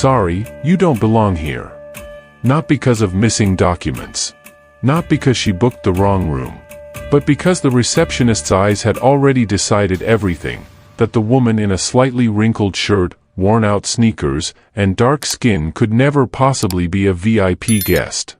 Sorry, you don't belong here. Not because of missing documents. Not because she booked the wrong room. But because the receptionist's eyes had already decided everything, that the woman in a slightly wrinkled shirt, worn-out sneakers, and dark skin could never possibly be a VIP guest.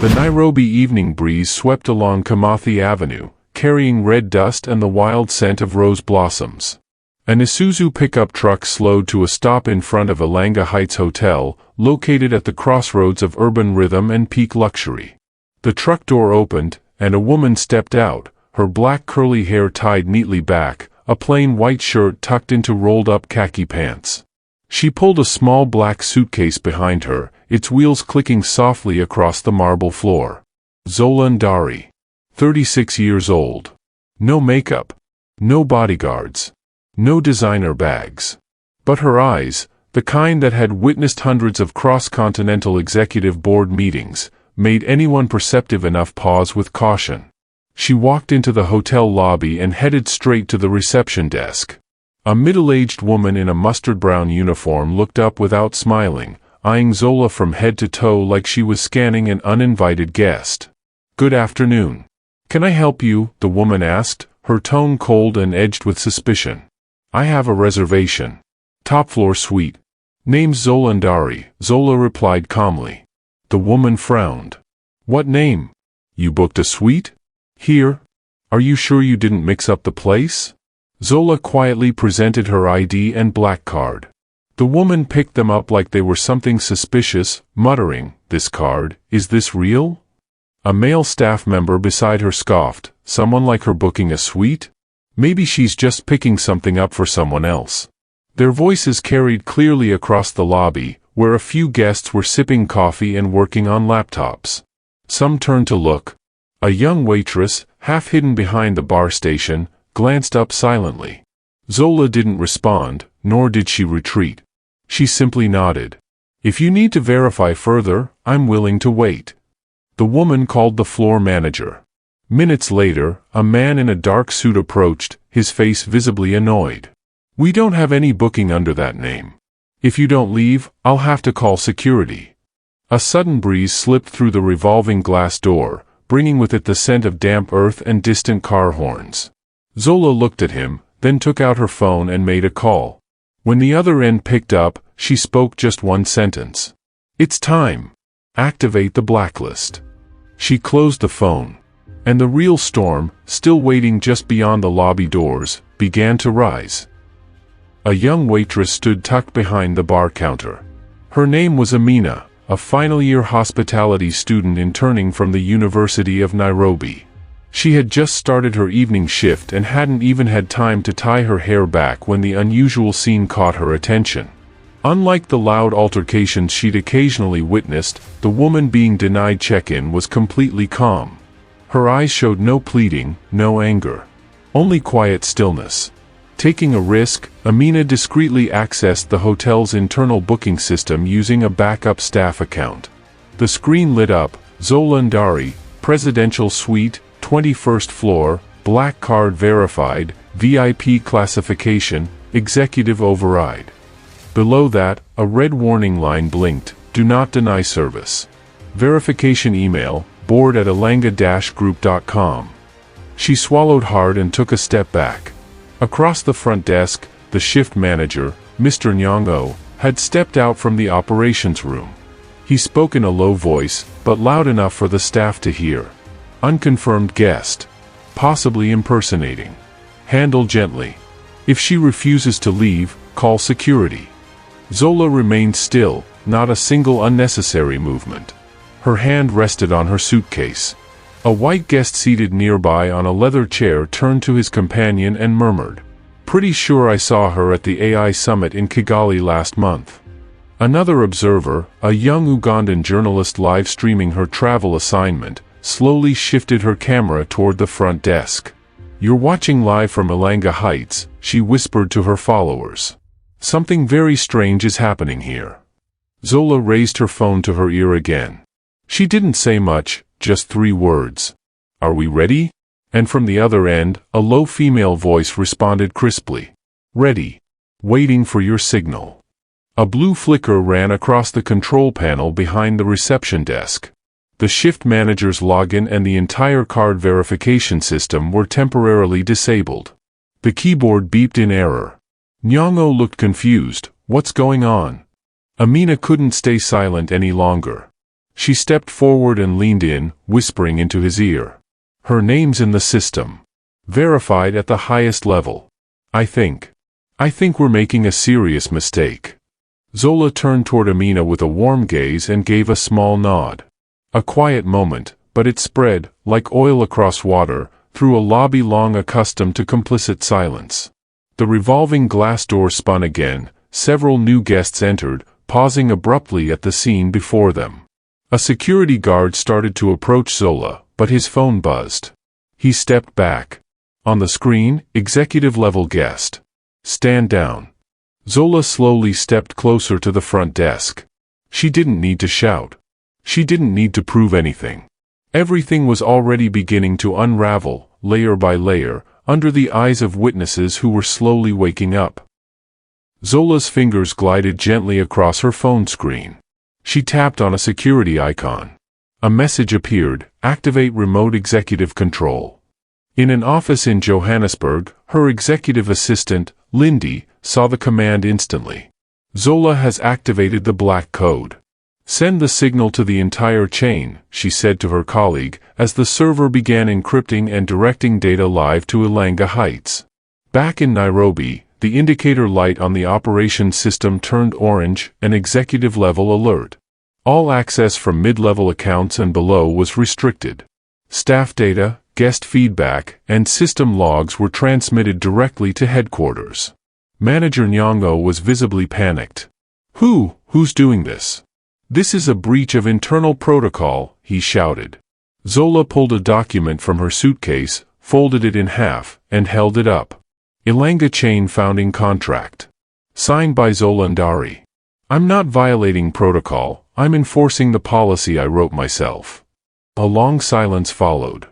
The Nairobi evening breeze swept along Kimathi Avenue, carrying red dust and the wild scent of rose blossoms. An Isuzu pickup truck slowed to a stop in front of Elanga Heights Hotel, located at the crossroads of urban rhythm and peak luxury. The truck door opened, and a woman stepped out, her black curly hair tied neatly back, a plain white shirt tucked into rolled-up khaki pants. She pulled a small black suitcase behind her, its wheels clicking softly across the marble floor. Zola Ndari. 36 years old. No makeup. No bodyguards. No designer bags. But her eyes, the kind that had witnessed hundreds of cross-continental executive board meetings, made anyone perceptive enough pause with caution. She walked into the hotel lobby and headed straight to the reception desk. A middle-aged woman in a mustard-brown uniform looked up without smiling, eyeing Zola from head to toe like she was scanning an uninvited guest. "Good afternoon. Can I help you?" the woman asked, her tone cold and edged with suspicion. "I have a reservation. Top-floor suite. Name's Zola Ndari," Zola replied calmly. The woman frowned. "What name? You booked a suite? Here? Are you sure you didn't mix up the place?" Zola quietly presented her ID and black card. The woman picked them up like they were something suspicious, muttering, "This card, is this real?" A male staff member beside her scoffed, "Someone like her booking a suite? Maybe she's just picking something up for someone else." Their voices carried clearly across the lobby, where a few guests were sipping coffee and working on laptops. Some turned to look. A young waitress, half hidden behind the bar station, glanced up silently. Zola didn't respond, nor did she retreat. She simply nodded. "If you need to verify further, I'm willing to wait." The woman called the floor manager. Minutes later, a man in a dark suit approached, his face visibly annoyed. "We don't have any booking under that name. If you don't leave, I'll have to call security." A sudden breeze slipped through the revolving glass door, bringing with it the scent of damp earth and distant car horns. Zola looked at him, then took out her phone and made a call. When the other end picked up, she spoke just one sentence. "It's time. Activate the blacklist." She closed the phone. And the real storm, still waiting just beyond the lobby doors, began to rise. A young waitress stood tucked behind the bar counter. Her name was Amina, a final-year hospitality student interning from the University of Nairobi. She had just started her evening shift and hadn't even had time to tie her hair back when the unusual scene caught her attention. Unlike the loud altercations she'd occasionally witnessed, the woman being denied check-in was completely calm. Her eyes showed no pleading, no anger. Only quiet stillness. Taking a risk, Amina discreetly accessed the hotel's internal booking system using a backup staff account. The screen lit up, Zola Ndari, Presidential Suite, 21st floor, black card verified, VIP classification, executive override. Below that, a red warning line blinked, "Do not deny service." Verification email, board@elanga-group.com. She swallowed hard and took a step back. Across the front desk, the shift manager, Mr. Nyong'o, had stepped out from the operations room. He spoke in a low voice, but loud enough for the staff to hear. "Unconfirmed guest. Possibly impersonating. Handle gently. If she refuses to leave, call security." Zola remained still, not a single unnecessary movement. Her hand rested on her suitcase. A white guest seated nearby on a leather chair turned to his companion and murmured, "Pretty sure I saw her at the AI summit in Kigali last month." Another observer, a young Ugandan journalist live streaming her travel assignment, slowly shifted her camera toward the front desk. "You're watching live from Elanga Heights," she whispered to her followers. "Something very strange is happening here." Zola raised her phone to her ear again. She didn't say much, just 3 words. "Are we ready?" And from the other end, a low female voice responded crisply. "Ready. Waiting for your signal." A blue flicker ran across the control panel behind the reception desk. The shift manager's login and the entire card verification system were temporarily disabled. The keyboard beeped in error. Nyong'o looked confused. What's going on? Amina couldn't stay silent any longer. She stepped forward and leaned in, whispering into his ear. Her name's in the system. Verified at the highest level. I think we're making a serious mistake. Zola turned toward Amina with a warm gaze and gave a small nod. A quiet moment, but it spread, like oil across water, through a lobby long accustomed to complicit silence. The revolving glass door spun again, several new guests entered, pausing abruptly at the scene before them. A security guard started to approach Zola, but his phone buzzed. He stepped back. On the screen, executive-level guest. Stand down. Zola slowly stepped closer to the front desk. She didn't need to shout. She didn't need to prove anything. Everything was already beginning to unravel, layer by layer, under the eyes of witnesses who were slowly waking up. Zola's fingers glided gently across her phone screen. She tapped on a security icon. A message appeared, activate remote executive control. In an office in Johannesburg, her executive assistant, Lindy, saw the command instantly. Zola has activated the black code. Send the signal to the entire chain, she said to her colleague, as the server began encrypting and directing data live to Ilanga Heights. Back in Nairobi, the indicator light on the operations system turned orange, an executive-level alert. All access from mid-level accounts and below was restricted. Staff data, guest feedback, and system logs were transmitted directly to headquarters. Manager Nyong'o was visibly panicked. Who's doing this? This is a breach of internal protocol, he shouted. Zola pulled a document from her suitcase, folded it in half, and held it up. Ilanga Chain Founding Contract. Signed by Zola Ndari. I'm not violating protocol, I'm enforcing the policy I wrote myself. A long silence followed.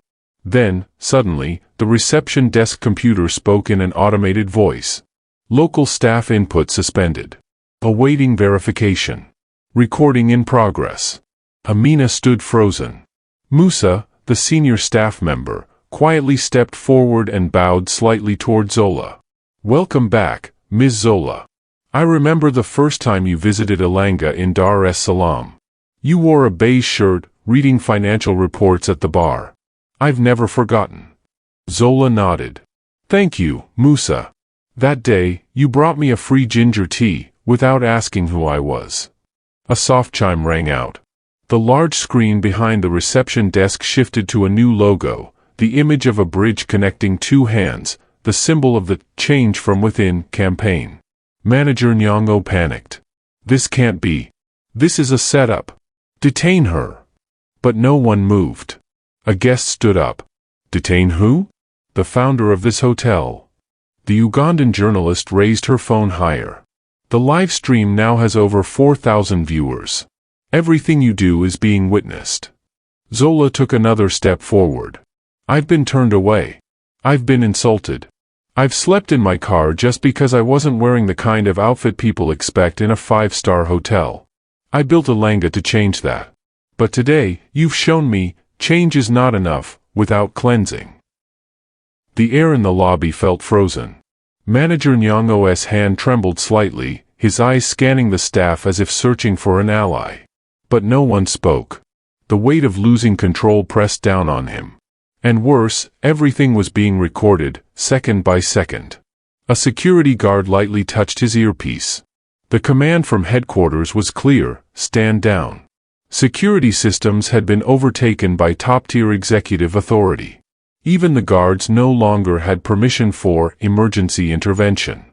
Then, suddenly, the reception desk computer spoke in an automated voice. Local staff input suspended. Awaiting verification. Recording in progress. Amina stood frozen. Musa, the senior staff member, quietly stepped forward and bowed slightly toward Zola. Welcome back, Ms. Zola. I remember the first time you visited Ilanga in Dar es Salaam. You wore a beige shirt, reading financial reports at the bar. I've never forgotten. Zola nodded. Thank you, Musa. That day, you brought me a free ginger tea, without asking who I was. A soft chime rang out. The large screen behind the reception desk shifted to a new logo, the image of a bridge connecting two hands, the symbol of the Change from Within campaign. Manager Nyong'o panicked. This can't be. This is a setup. Detain her. But no one moved. A guest stood up. Detain who? The founder of this hotel. The Ugandan journalist raised her phone higher. The live stream now has over 4,000 viewers. Everything you do is being witnessed. Zola took another step forward. I've been turned away. I've been insulted. I've slept in my car just because I wasn't wearing the kind of outfit people expect in a 5-star hotel. I built Ilanga to change that. But today, you've shown me, change is not enough, without cleansing. The air in the lobby felt frozen. Manager Nyong'o's hand trembled slightly, his eyes scanning the staff as if searching for an ally. But no one spoke. The weight of losing control pressed down on him. And worse, everything was being recorded, second by second. A security guard lightly touched his earpiece. The command from headquarters was clear: stand down. Security systems had been overtaken by top-tier executive authority. Even the guards no longer had permission for emergency intervention.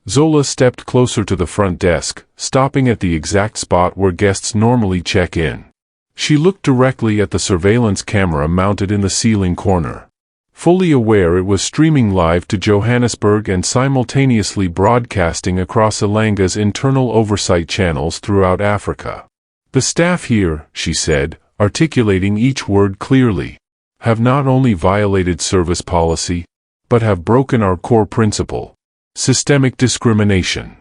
Zola stepped closer to the front desk, stopping at the exact spot where guests normally check in. She looked directly at the surveillance camera mounted in the ceiling corner. Fully aware it was streaming live to Johannesburg and simultaneously broadcasting across Ilanga's internal oversight channels throughout Africa. The staff here, she said, articulating each word clearly, have not only violated service policy, but have broken our core principle: systemic discrimination.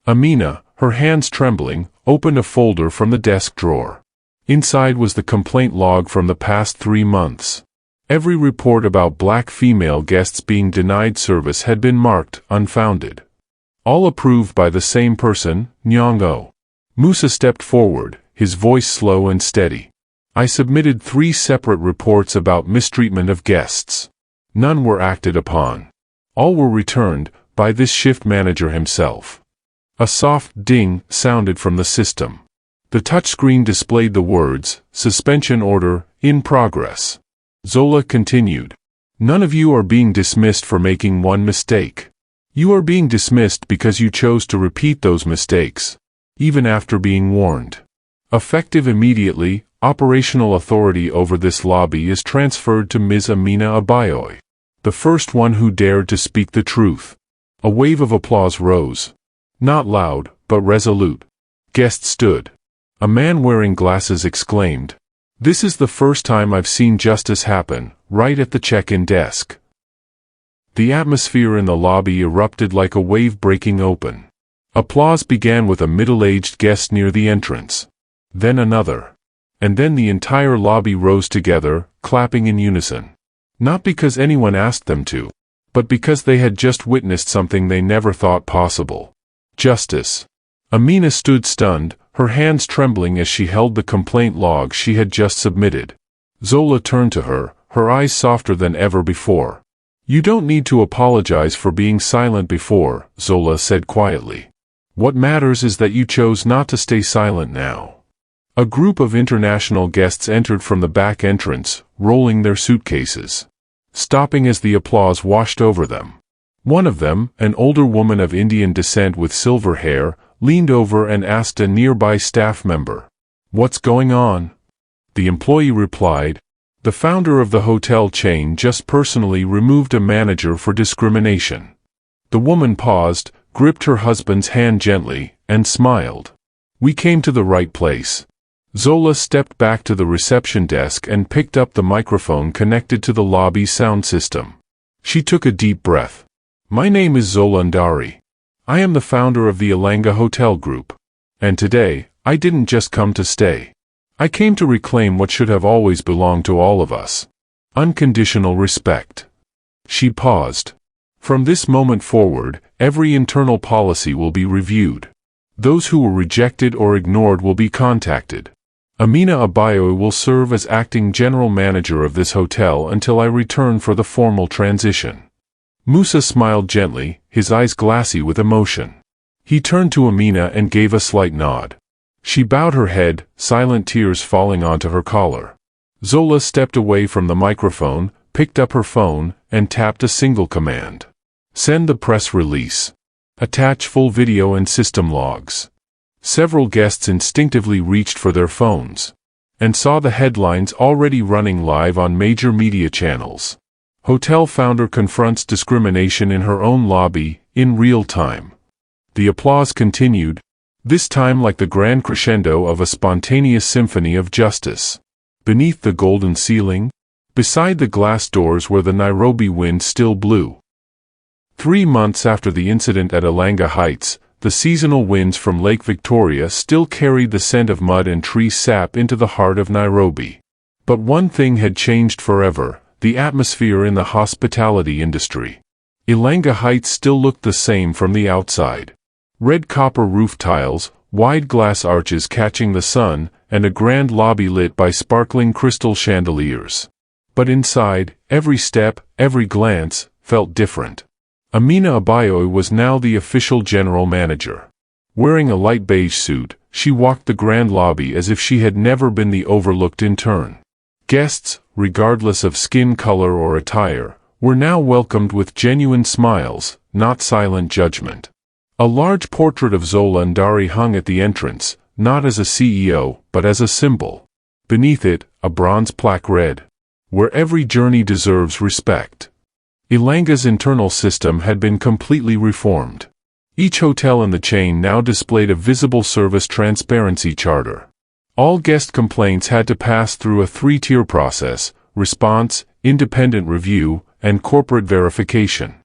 Amina, her hands trembling, opened a folder from the desk drawer. Inside was the complaint log from the past 3 months. Every report about black female guests being denied service had been marked unfounded. All approved by the same person, Nyong-oh. Musa stepped forward, his voice slow and steady. I submitted 3 separate reports about mistreatment of guests. None were acted upon. All were returned, by this shift manager himself. A soft ding sounded from the system. The touchscreen displayed the words, "Suspension order, in progress." Zola continued. None of you are being dismissed for making one mistake. You are being dismissed because you chose to repeat those mistakes, even after being warned. Effective immediately, operational authority over this lobby is transferred to Ms. Amina Abayoy, the first one who dared to speak the truth. A wave of applause rose. Not loud, but resolute. Guests stood. A man wearing glasses exclaimed, "This is the first time I've seen justice happen, right at the check-in desk." The atmosphere in the lobby erupted like a wave breaking open. Applause began with a middle-aged guest near the entrance. Then another. And then the entire lobby rose together, clapping in unison. Not because anyone asked them to, but because they had just witnessed something they never thought possible. Justice. Amina stood stunned, her hands trembling as she held the complaint log she had just submitted. Zola turned to her, her eyes softer than ever before. You don't need to apologize for being silent before, Zola said quietly. What matters is that you chose not to stay silent now. A group of international guests entered from the back entrance, rolling their suitcases, stopping as the applause washed over them. One of them, an older woman of Indian descent with silver hair, leaned over and asked a nearby staff member, "What's going on?" The employee replied, "The founder of the hotel chain just personally removed a manager for discrimination." The woman paused, gripped her husband's hand gently, and smiled. "We came to the right place." Zola stepped back to the reception desk and picked up the microphone connected to the lobby sound system. She took a deep breath. "My name is Zola Ndari. I am the founder of the Ilanga Hotel Group. And today, I didn't just come to stay. I came to reclaim what should have always belonged to all of us. Unconditional respect." She paused. "From this moment forward, every internal policy will be reviewed. Those who were rejected or ignored will be contacted. Amina Abayoy will serve as acting general manager of this hotel until I return for the formal transition." Musa smiled gently, his eyes glassy with emotion. He turned to Amina and gave a slight nod. She bowed her head, silent tears falling onto her collar. Zola stepped away from the microphone, picked up her phone, and tapped a single command. "Send the press release. Attach full video and system logs." Several guests instinctively reached for their phones and saw the headlines already running live on major media channels. Hotel founder confronts discrimination in her own lobby, in real time. The applause continued, this time like the grand crescendo of a spontaneous symphony of justice. Beneath the golden ceiling, beside the glass doors where the Nairobi wind still blew. 3 months after the incident at Ilanga Heights, the seasonal winds from Lake Victoria still carried the scent of mud and tree sap into the heart of Nairobi. But one thing had changed forever, the atmosphere in the hospitality industry. Ilanga Heights still looked the same from the outside. Red copper roof tiles, wide glass arches catching the sun, and a grand lobby lit by sparkling crystal chandeliers. But inside, every step, every glance, felt different. Amina Abayoy was now the official general manager. Wearing a light beige suit, she walked the grand lobby as if she had never been the overlooked intern. Guests, regardless of skin color or attire, were now welcomed with genuine smiles, not silent judgment. A large portrait of Zola Ndari hung at the entrance, not as a CEO, but as a symbol. Beneath it, a bronze plaque read, "Where every journey deserves respect." Ilanga's internal system had been completely reformed. Each hotel in the chain now displayed a visible service transparency charter. All guest complaints had to pass through a 3-tier process: response, independent review, and corporate verification.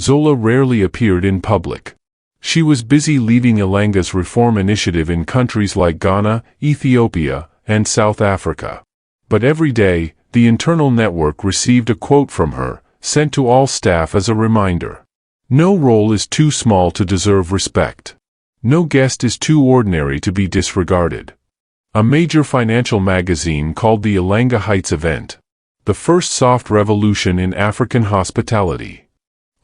Zola rarely appeared in public. She was busy leading Ilanga's reform initiative in countries like Ghana, Ethiopia, and South Africa. But every day, the internal network received a quote from her, sent to all staff as a reminder. No role is too small to deserve respect. No guest is too ordinary to be disregarded. A major financial magazine called the Ilanga Heights event the first soft revolution in African hospitality.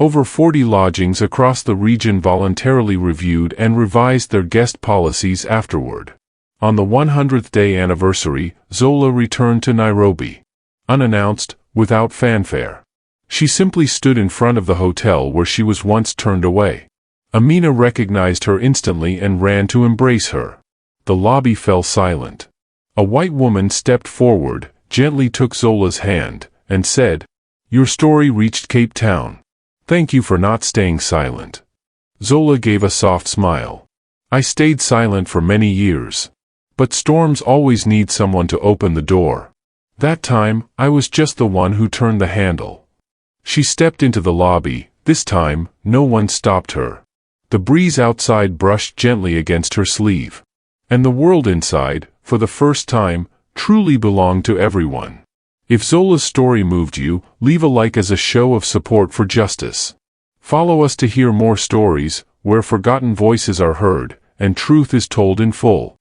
Over 40 lodgings across the region voluntarily reviewed and revised their guest policies afterward. On the 100th day anniversary, Zola returned to Nairobi. Unannounced, without fanfare. She simply stood in front of the hotel where she was once turned away. Amina recognized her instantly and ran to embrace her. The lobby fell silent. A white woman stepped forward, gently took Zola's hand, and said, "Your story reached Cape Town. Thank you for not staying silent." Zola gave a soft smile. "I stayed silent for many years. But storms always need someone to open the door. That time, I was just the one who turned the handle." She stepped into the lobby. This time, no one stopped her. The breeze outside brushed gently against her sleeve. And the world inside, for the first time, truly belonged to everyone. If Zola's story moved you, leave a like as a show of support for justice. Follow us to hear more stories, where forgotten voices are heard, and truth is told in full.